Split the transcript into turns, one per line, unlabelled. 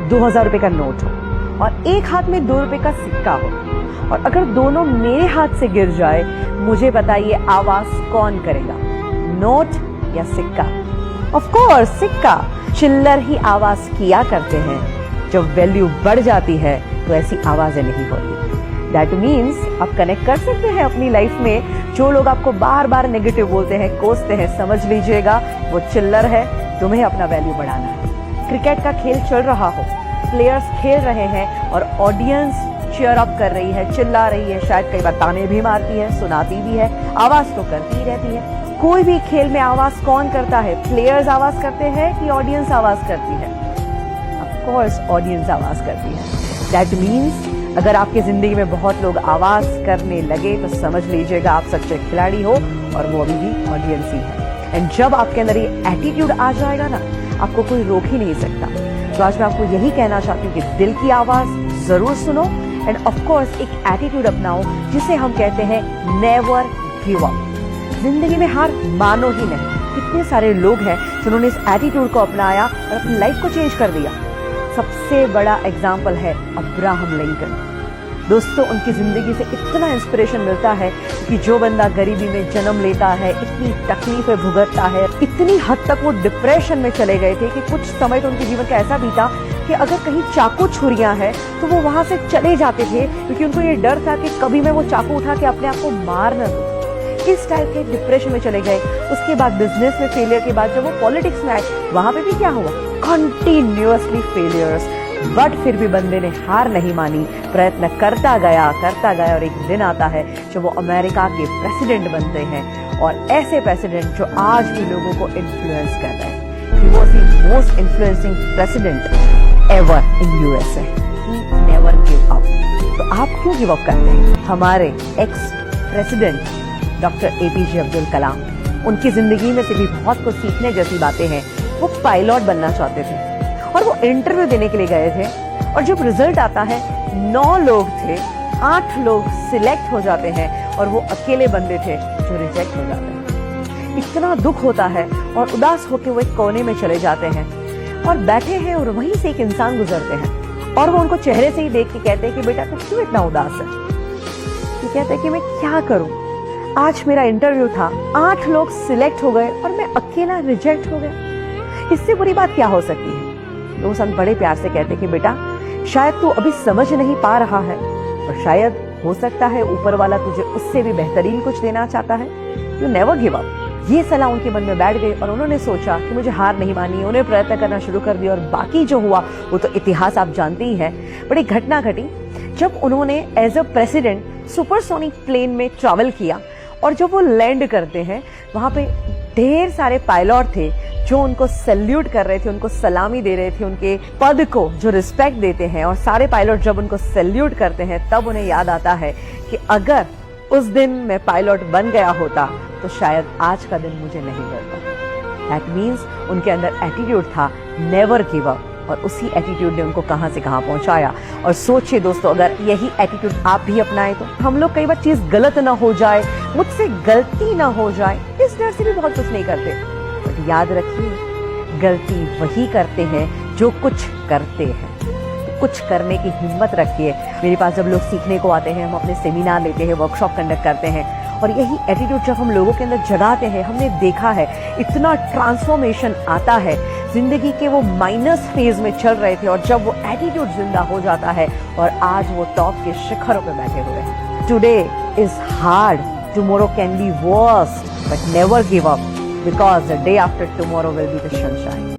2000 का नोट हो और एक हाथ में 2 रुपए का सिक्का हो, और अगर दोनों मेरे हाथ से गिर जाए, मुझे बताइए आवाज कौन करेगा, नोट या सिक्का? ऑफ कोर्स सिक्का। चिल्लर ही आवाज किया करते हैं। जब वैल्यू बढ़ जाती है तो ऐसी आवाजें नहीं होती। दैट मीन्स आप कनेक्ट कर सकते हैं अपनी लाइफ में। जो लोग आपको बार बार नेगेटिव बोलते हैं, कोसते हैं, समझ लीजिएगा वो चिल्लर है। तुम्हें अपना वैल्यू बढ़ाना है। क्रिकेट का खेल चल रहा हो, प्लेयर्स खेल रहे हैं और ऑडियंस चीयर अप कर रही है, चिल्ला रही है, शायद कई बार ताने भी मारती है, सुनाती भी है, आवाज तो करती ही रहती है। कोई भी खेल में आवाज कौन करता है? प्लेयर्स आवाज करते हैं कि ऑडियंस आवाज करती है? ऑफ कोर्स ऑडियंस आवाज करती है। दैट मीन्स अगर आपकी जिंदगी में बहुत लोग आवाज करने लगे तो समझ लीजिएगा आप सच्चे खिलाड़ी हो, और वो अभी भी ऑडियंस ही है। एंड जब आपके अंदर ये एटीट्यूड आ जाएगा ना, आपको कोई रोक ही नहीं सकता। तो आज मैं आपको यही कहना चाहती हूँ कि दिल की आवाज जरूर सुनो, एंड ऑफ कोर्स एक एटीट्यूड अपनाओ जिसे हम कहते हैं नेवर गिव अप। जिंदगी में हार मानो ही नहीं। कितने सारे लोग हैं जिन्होंने इस एटीट्यूड को अपनाया और अपनी लाइफ को चेंज कर दिया। सबसे बड़ा एग्जाम्पल है अब्राहम लिंकन। दोस्तों, उनकी जिंदगी से इतना इंस्पिरेशन मिलता है कि जो बंदा गरीबी में जन्म लेता है, इतनी तकलीफें भुगतता है, इतनी हद तक वो डिप्रेशन में चले गए थे कि कुछ समय तो उनके जीवन का ऐसा बीता कि अगर कहीं चाकू छुरियां हैं तो वो वहां से चले जाते थे, क्योंकि उनको ये डर था कि कभी मैं वो चाकू उठा के अपने आप को मार न दूं। इस टाइप के डिप्रेशन में चले गए। उसके बाद बिजनेस में फेलियर के बाद जब वो पॉलिटिक्स में आए, वहां पे भी क्या हुआ? Continuously failures. बट फिर भी बंदे ने हार नहीं मानी, प्रयत्न करता गया और एक दिन आता है जब वो अमेरिका के प्रेसिडेंट बनते हैं, और ऐसे प्रेसिडेंट जो आज भी लोगों को इन्फ्लुएंस कर रहे हैं। He was the most influencing president ever in USA. He never give up. तो आप क्यों गिव अप करते हैं? हमारे ex president doctor APJ Abdul Kalam, उनकी जिंदगी में से भी बहुत कुछ सीखने जैसी बातें हैं। वो पायलट बनना चाहते थे और वो इंटरव्यू देने के लिए गए थे, और जब रिजल्ट आता है 9 लोग थे, 8 लोग सिलेक्ट हो जाते हैं और वो अकेले बंदे थे जो रिजेक्ट हो जाते हैं। इतना दुख होता है और उदास होकर वो एक कोने में चले जाते हैं और बैठे हैं, और वहीं से एक इंसान गुजरते हैं और वो उनको चेहरे से ही देख के कहते हैं कि बेटा तू क्यों इतना उदास है? वो कहते हैं कि मैं क्या करूं, आज मेरा इंटरव्यू था, 8 लोग सिलेक्ट हो गए और मैं अकेला रिजेक्ट हो गया। इससे बुरी बात क्या हो सकती है? तो संत बड़े प्यार से कहते कि बेटा शायद तू अभी समझ नहीं पा रहा है, और शायद हो सकता है ऊपर वाला तुझे उससे भी बेहतरीन कुछ देना चाहता है। You never give up. ये सलाह उनके मन में बैठ गई और उन्होंने सोचा कि मुझे हार नहीं मानी। उन्हें प्रयत्न करना शुरू कर दिया, और बाकी जो हुआ वो तो इतिहास आप जानते ही हैं। बड़ी घटना घटी जब उन्होंने as a president supersonic plane में ट्रैवल किया, और जब वो लैंड करते हैं वहां पे ढेर सारे पायलट थे जो उनको सैल्यूट कर रहे थे, उनको सलामी दे रहे थे, उनके पद को जो रिस्पेक्ट देते हैं। और सारे पायलट जब उनको सैल्यूट करते हैं तब उन्हें याद आता है कि अगर उस दिन मैं पायलट बन गया होता तो शायद आज का दिन मुझे नहीं मिलता। दैट मीन्स उनके अंदर एटीट्यूड था नेवर गिव अप, और उसी एटीट्यूड ने उनको कहां से कहां पहुंचाया। और सोचिए दोस्तों, अगर यही एटीट्यूड आप भी अपनाएं तो हम लोग कई बार चीज गलत ना हो जाए, मुझसे गलती ना हो जाए, इस डर से भी बहुत कुछ नहीं करते। बट याद रखिए, गलती वही करते हैं जो कुछ करते हैं। तो कुछ करने की हिम्मत रखिए। मेरे पास जब लोग सीखने को आते हैं, हम अपने सेमिनार लेते हैं, वर्कशॉप कंडक्ट करते हैं, और यही एटीट्यूड जब हम लोगों के अंदर जगाते हैं, हमने देखा है इतना ट्रांसफॉर्मेशन आता है। जिंदगी के वो माइनस फेज में चल रहे थे, और जब वो एटीट्यूड जिंदा हो जाता है और आज वो टॉप के शिखरों पे बैठे हुए हैं। Today is hard, tomorrow can be worst, but never give up, because the day after tomorrow will be the sunshine.